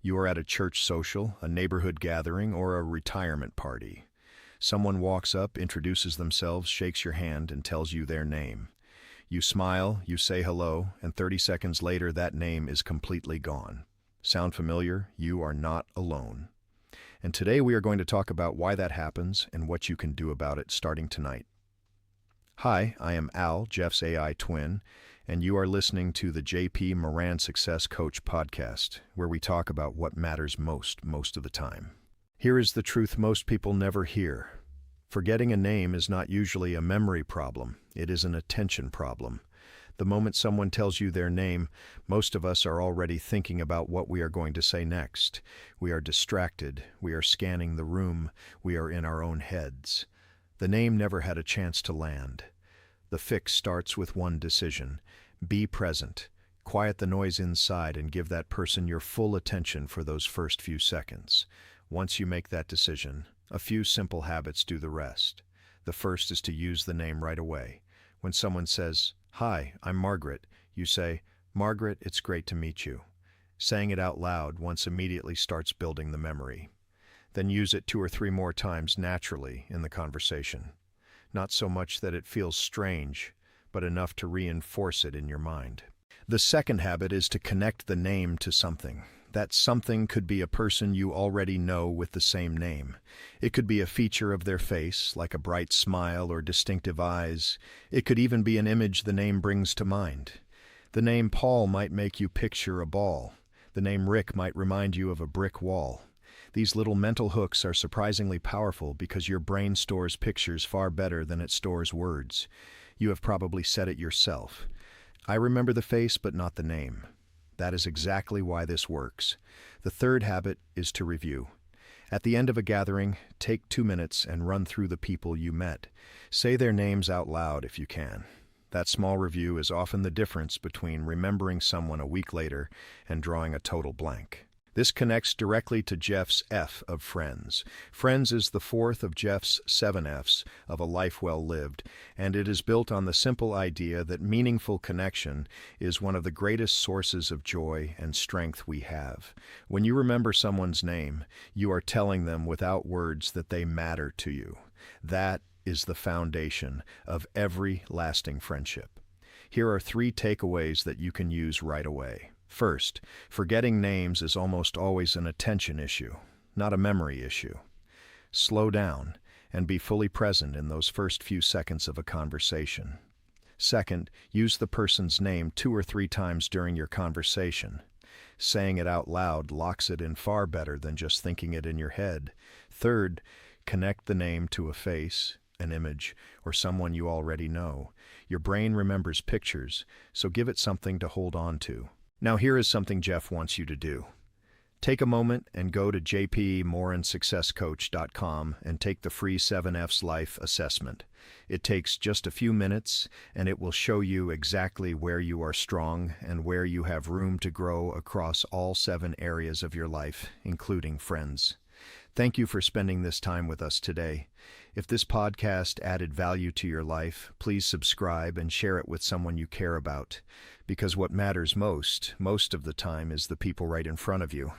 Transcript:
You are at a church social, a neighborhood gathering, or a retirement party. Someone walks up, introduces themselves, shakes your hand, and tells you their name. You smile, you say hello, and 30 seconds later that name is completely gone. Sound familiar? You are not alone. And today we are going to talk about why that happens and what you can do about it starting tonight. Hi, I am Al, Jeff's AI twin, and you are listening to the JPMorand Success Coach podcast, where we talk about what matters most of the time. Here is the truth most people never hear. Forgetting a name is not usually a memory problem, it is an attention problem. The moment someone tells you their name, most of us are already thinking about what we are going to say next. We are distracted, we are scanning the room, we are in our own heads. The name never had a chance to land. The fix starts with one decision. Be present. Quiet the noise inside and give that person your full attention for those first few seconds. Once you make that decision, a few simple habits do the rest. The first is to use the name right away. When someone says, "Hi, I'm Margaret," you say, "Margaret, it's great to meet you." Saying it out loud once immediately starts building the memory. Then use it 2 or 3 more times naturally in the conversation. Not so much that it feels strange, but enough to reinforce it in your mind. The second habit is to connect the name to something. That something could be a person you already know with the same name. It could be a feature of their face, like a bright smile or distinctive eyes. It could even be an image the name brings to mind. The name Paul might make you picture a ball. The name Rick might remind you of a brick wall. These little mental hooks are surprisingly powerful because your brain stores pictures far better than it stores words. You have probably said it yourself. I remember the face but not the name. That is exactly why this works. The third habit is to review. At the end of a gathering, take 2 minutes and run through the people you met. Say their names out loud if you can. That small review is often the difference between remembering someone a week later and drawing a total blank. This connects directly to Jeff's F of Friends. Friends is the fourth of Jeff's 7 F's of a life well lived, and it is built on the simple idea that meaningful connection is one of the greatest sources of joy and strength we have. When you remember someone's name, you are telling them without words that they matter to you. That is the foundation of every lasting friendship. Here are 3 takeaways that you can use right away. First, forgetting names is almost always an attention issue, not a memory issue. Slow down and be fully present in those first few seconds of a conversation. Second, use the person's name 2 or 3 times during your conversation. Saying it out loud locks it in far better than just thinking it in your head. Third, connect the name to a face, an image, or someone you already know. Your brain remembers pictures, so give it something to hold on to. Now here is something Jeff wants you to do. Take a moment and go to jpmorandsuccesscoach.com and take the free 7F's Life Assessment. It takes just a few minutes, and it will show you exactly where you are strong and where you have room to grow across all 7 areas of your life, including friends. Thank you for spending this time with us today. If this podcast added value to your life, please subscribe and share it with someone you care about. Because what matters most of the time is the people right in front of you.